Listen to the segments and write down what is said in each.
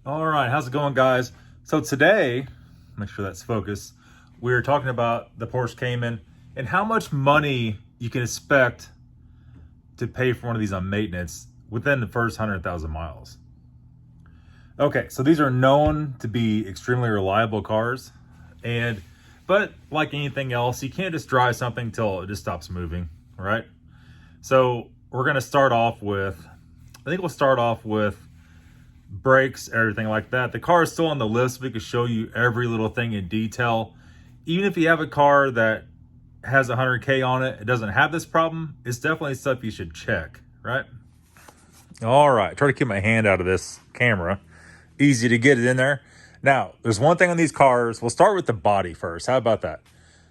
All right, how's it going, guys? So today, make sure that's focused, we're talking about the Porsche Cayman and how much money you can expect to pay for one of these on maintenance within the first 100,000 miles. Okay, so these are known to be extremely reliable cars, but like anything else, you can't just drive something till it just stops moving, right? So we're gonna start off with, I think we'll start off with brakes, everything like that. The car is still on the list. We can show you every little thing in detail. Even if you have a car that has 100K on it, it doesn't have this problem, it's definitely stuff you should check, right? All right, try to keep my hand out of this camera. Easy to get it in there. Now, there's one thing on these cars. We'll start with the body first. How about that?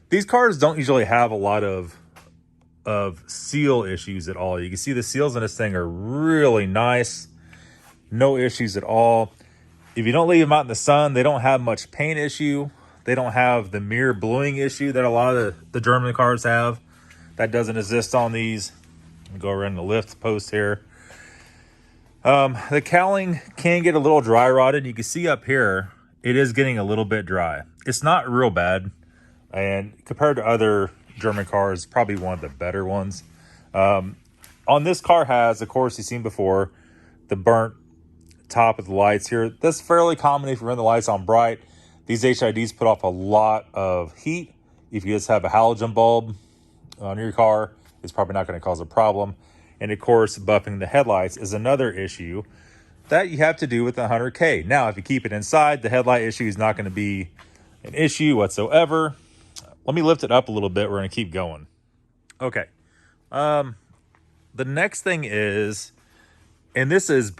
These cars don't usually have a lot of seal issues at all. You can see the seals in this thing are really nice. No issues at all. If you don't leave them out in the sun, they don't have much paint issue. They don't have the mirror bluing issue that a lot of the German cars have. That doesn't exist on these. Go around the lift post here. The cowling can get a little dry rotted. You can see up here, it is getting a little bit dry. It's not real bad. And compared to other German cars, probably one of the better ones. On this car has, of course, you've seen before, the burnt top of the lights here. That's fairly common if you run the lights on bright. These HIDs put off a lot of heat. If you just have a halogen bulb on your car, it's probably not going to cause a problem. And of course, buffing the headlights is another issue that you have to do with the 100K. Now, if you keep it inside, the headlight issue is not going to be an issue whatsoever. Let me lift it up a little bit. We're going to keep going. Okay. The next thing is, and this is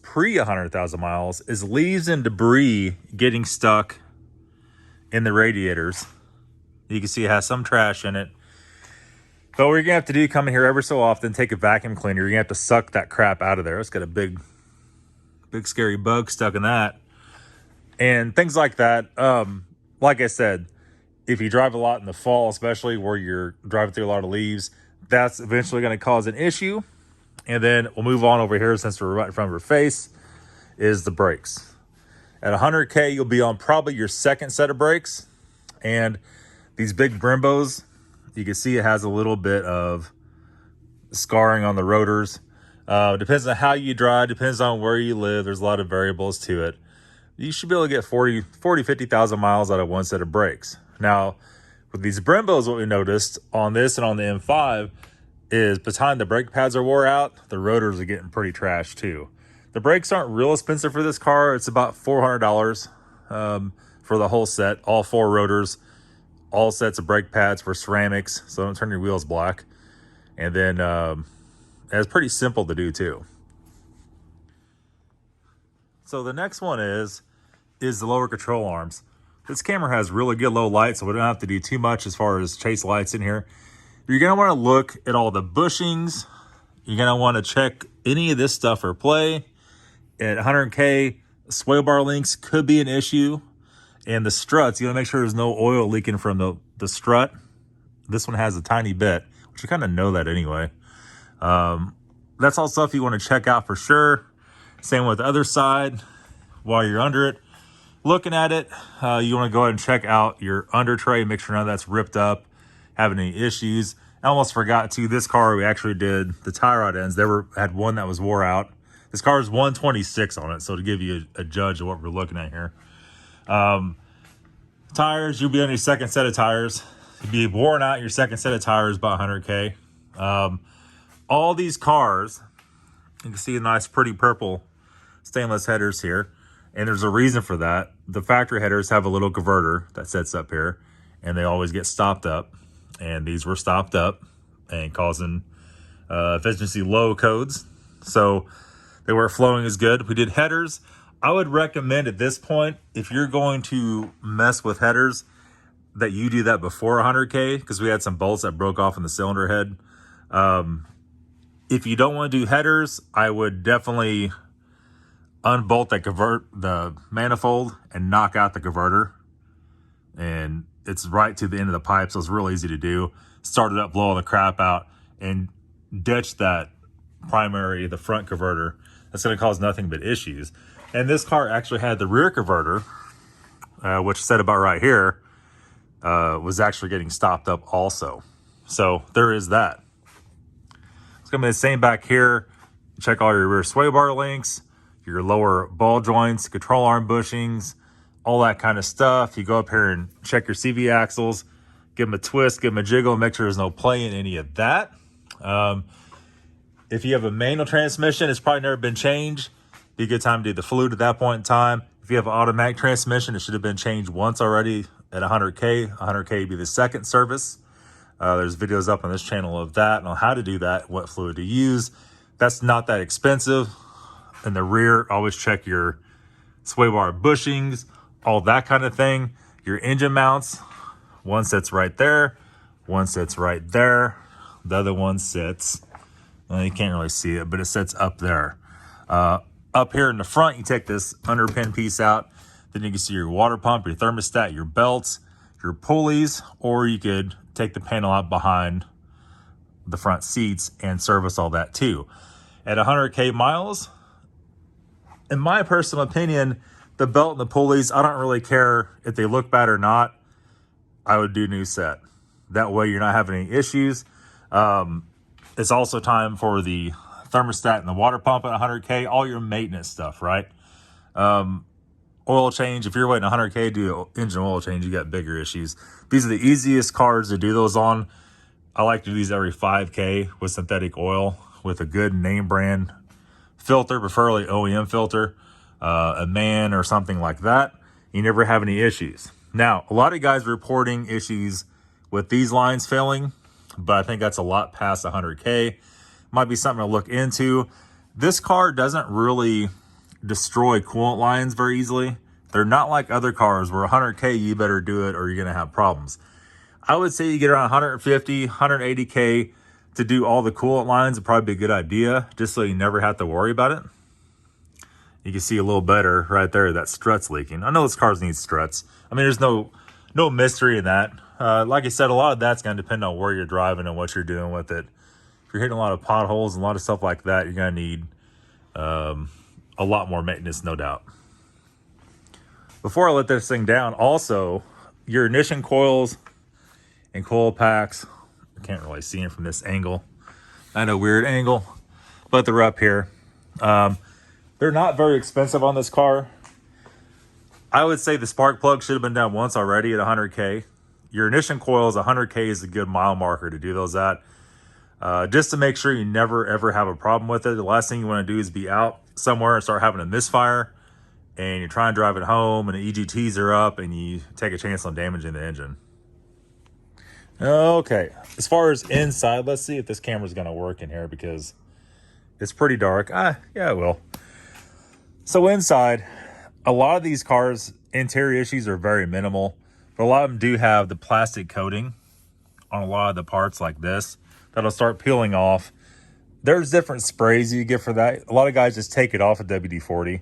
pre 100,000 miles, is leaves and debris getting stuck in the radiators. You can see it has some trash in it. But what you're going to have to do, come in here every so often, take a vacuum cleaner. You're going to have to suck that crap out of there. It's got a big scary bug stuck in that. And things like that. Like I said, if you drive a lot in the fall, especially where you're driving through a lot of leaves, that's eventually going to cause an issue. And then we'll move on over here, since we're right in front of her face, is the brakes. At 100K, you'll be on probably your second set of brakes. And these big Brembos, you can see it has a little bit of scarring on the rotors. Depends on how you drive, depends on where you live. There's a lot of variables to it. You should be able to get 50,000 miles out of one set of brakes. Now, with these Brembos, what we noticed on this and on the M5 is by the time the brake pads are wore out, the rotors are getting pretty trashed too. The brakes aren't real expensive for this car. It's about $400 for the whole set, all four rotors, all sets of brake pads for ceramics, so don't turn your wheels black. And then it's pretty simple to do too. So the next one is the lower control arms. This camera has really good low light, so we don't have to do too much as far as chase lights in here. You're going to want to look at all the bushings. You're going to want to check any of this stuff for play. At 100K, sway bar links could be an issue. And the struts, you got to make sure there's no oil leaking from the strut. This one has a tiny bit, which you kind of know that anyway. That's all stuff you want to check out for sure. Same with the other side. While you're under it, looking at it, you want to go ahead and check out your under tray. Make sure none of that's ripped up, having any issues. I almost forgot to, this car we actually did the tie rod ends. Had one that was wore out. This car is 126 on it, so to give you a judge of what we're looking at here. Tires, you'll be on your second set of tires. You'll be worn out your second set of tires by 100K. All these cars, you can see a nice pretty purple stainless headers here, and there's a reason for that. The factory headers have a little converter that sits up here, and they always get stopped up. And these were stopped up and causing efficiency low codes. So they weren't flowing as good. We did headers. I would recommend at this point, if you're going to mess with headers, that you do that before 100K, because we had some bolts that broke off in the cylinder head. If you don't want to do headers, I would definitely unbolt the manifold and knock out the converter. And it's right to the end of the pipe, so it's real easy to do. Start it up, blow all the crap out, and ditch that the front converter. That's going to cause nothing but issues. And this car actually had the rear converter, which said about right here, was actually getting stopped up also. So there is that. It's going to be the same back here. Check all your rear sway bar links, your lower ball joints, control arm bushings, all that kind of stuff. You go up here and check your CV axles, give them a twist, give them a jiggle, make sure there's no play in any of that. If you have a manual transmission, it's probably never been changed. Be a good time to do the fluid at that point in time. If you have an automatic transmission, it should have been changed once already at 100K. 100K would be the second service. There's videos up on this channel of that and on how to do that, what fluid to use. That's not that expensive. In the rear, always check your sway bar bushings, all that kind of thing. Your engine mounts, one sits right there, one sits right there. The other one sits, well, you can't really see it, but it sits up there. Up here in the front, you take this underpin piece out. Then you can see your water pump, your thermostat, your belts, your pulleys, or you could take the panel out behind the front seats and service all that too. At 100K miles, in my personal opinion, the belt and the pulleys, I don't really care if they look bad or not. I would do new set. That way you're not having any issues. It's also time for the thermostat and the water pump at 100K, all your maintenance stuff, right? Oil change, if you're waiting 100K to do an engine oil change, you got bigger issues. These are the easiest cars to do those on. I like to do these every 5K with synthetic oil with a good name brand filter, preferably OEM filter, a MAN or something like that. You never have any issues. Now, a lot of guys reporting issues with these lines failing, but I think that's a lot past 100K. Might be something to look into. This car doesn't really destroy coolant lines very easily. They're not like other cars where 100K, you better do it or you're going to have problems. I would say you get around 150, 180K to do all the coolant lines would probably be a good idea, just so you never have to worry about it. You can see a little better right there, that strut's leaking. I know this car needs struts. I mean, there's no mystery in that. Like I said, a lot of that's going to depend on where you're driving and what you're doing with it. If you're hitting a lot of potholes and a lot of stuff like that, you're going to need a lot more maintenance, no doubt. Before I let this thing down, also, your ignition coils and coil packs, I can't really see them from this angle. I know, weird angle, but they're up here. They're not very expensive on this car. I would say the spark plug should have been done once already at 100K. Your ignition coils, 100K is a good mile marker to do those at. Just to make sure you never ever have a problem with it. The last thing you want to do is be out somewhere and start having a misfire and you're trying to drive it home and the EGTs are up and you take a chance on damaging the engine. Okay, as far as inside, let's see if this camera's going to work in here because it's pretty dark. Yeah, it will. So inside, a lot of these cars, interior issues are very minimal, but a lot of them do have the plastic coating on a lot of the parts like this that'll start peeling off. There's different sprays you get for that. A lot of guys just take it off with WD-40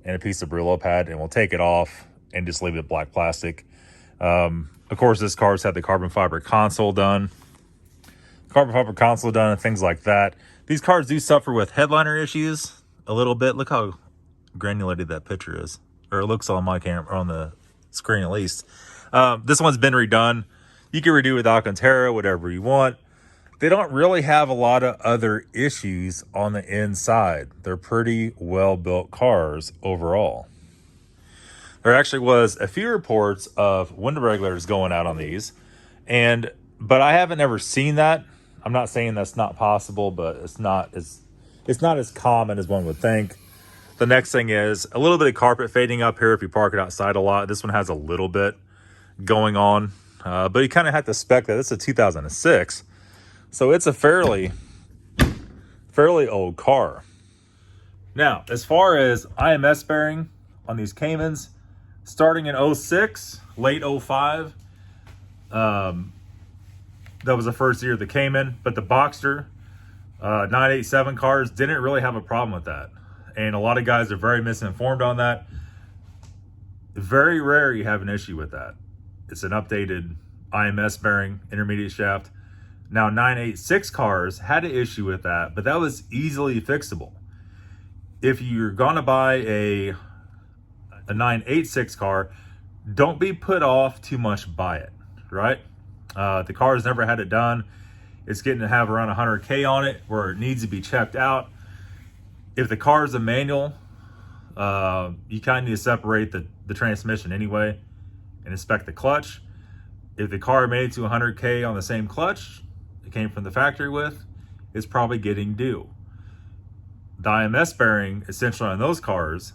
and a piece of Brillo pad and will take it off and just leave it black plastic. Of course, this car's had the carbon fiber console done. And things like that. These cars do suffer with headliner issues a little bit. Look how granulated that picture is. Or it looks on my camera, on the screen at least. This one's been redone. You can redo it with Alcantara, whatever you want. They don't really have a lot of other issues on the inside. They're pretty well-built cars overall. There actually was a few reports of window regulators going out on these, but I haven't ever seen that. I'm not saying that's not possible, but it's not as common as one would think. The next thing is a little bit of carpet fading up here if you park it outside a lot. This one has a little bit going on, but you kind of have to spec that. It's a 2006, so it's a fairly old car. Now, as far as IMS bearing on these Caymans, starting in 06, late 05, that was the first year of the Cayman, but the Boxster 987 cars didn't really have a problem with that. And a lot of guys are very misinformed on that. Very rare you have an issue with that. It's an updated IMS bearing, intermediate shaft. Now 986 cars had an issue with that, but that was easily fixable. if you're gonna buy a 986 car, don't be put off too much by it, right? The car has never had it done. It's getting to have around 100K on it where it needs to be checked out. If the car is a manual, you kind of need to separate the transmission anyway and inspect the clutch. If the car made it to 100K on the same clutch it came from the factory with, it's probably getting due. The IMS bearing, essentially on those cars,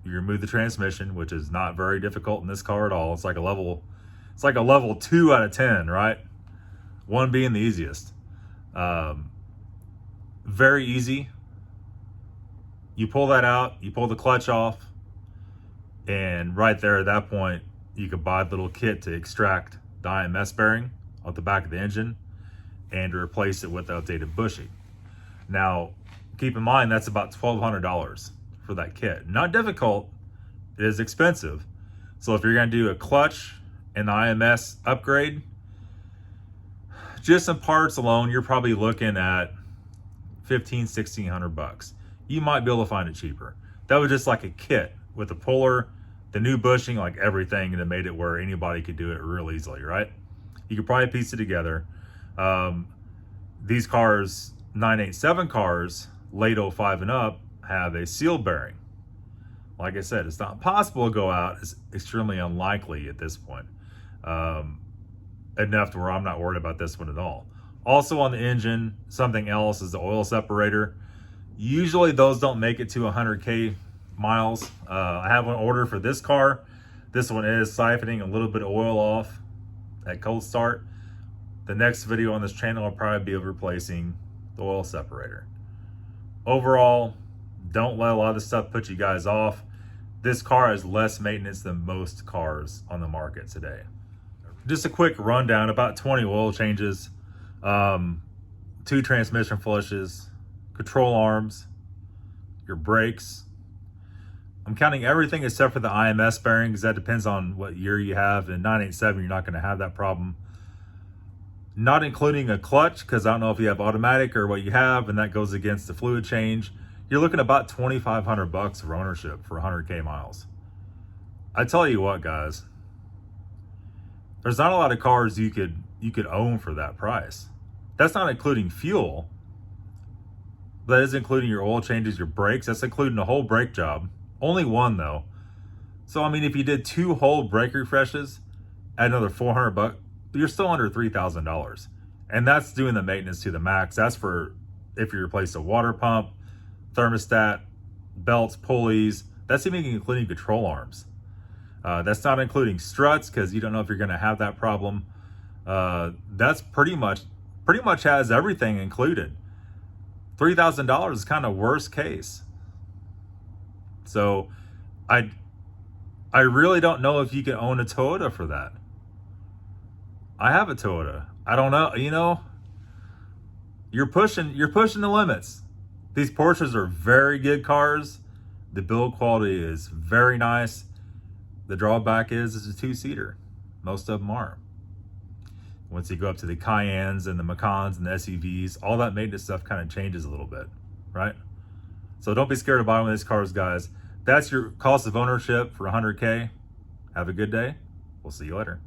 you remove the transmission, which is not very difficult in this car at all. It's like a level 2 out of 10, right? 1 being the easiest. Very easy. You pull that out, you pull the clutch off, and right there at that point, you could buy the little kit to extract the IMS bearing off the back of the engine and to replace it with the updated bushing. Now, keep in mind, that's about $1,200 for that kit. Not difficult, it is expensive. So if you're gonna do a clutch and the IMS upgrade, just some parts alone, you're probably looking at $1,500-1,600 bucks. You might be able to find it cheaper. That was just like a kit with the puller, the new bushing, like everything, and it made it where anybody could do it real easily, right? You could probably piece it together. These cars, 987 cars, late 05 and up, have a seal bearing. Like I said, it's not possible to go out. It's extremely unlikely at this point. Enough to where I'm not worried about this one at all. Also on the engine, something else is the oil separator. Usually those don't make it to 100K miles. I have an order for this car. This one is siphoning a little bit of oil off at cold start. The next video on this channel will probably be of replacing the oil separator. Overall, don't let a lot of this stuff put you guys off. This car has less maintenance than most cars on the market today. Just a quick rundown, about 20 oil changes, 2 transmission flushes, control arms, your brakes. I'm counting everything except for the IMS bearing because that depends on what year you have. In 987, you're not going to have that problem. Not including a clutch because I don't know if you have automatic or what you have, and that goes against the fluid change. You're looking at about $2,500 for ownership for 100K miles. I tell you what, guys, there's not a lot of cars you could own for that price. That's not including fuel. That is including your oil changes, your brakes. That's including the whole brake job. Only one though. So I mean, if you did 2 whole brake refreshes, add another $400, you're still under $3,000. And that's doing the maintenance to the max. That's for if you replace a water pump, thermostat, belts, pulleys. That's even including control arms. That's not including struts because you don't know if you're going to have that problem. That's pretty much has everything included. $3,000 is kind of worst case. So I really don't know if you can own a Toyota for that. I have a Toyota. I don't know, you know, you're pushing the limits. These Porsches are very good cars. The build quality is very nice. The drawback is it's a 2-seater. Most of them are. Once you go up to the Cayennes and the Macans and the SUVs, all that maintenance stuff kind of changes a little bit, right? So don't be scared to buy one of these cars, guys. That's your cost of ownership for 100K. Have a good day. We'll see you later.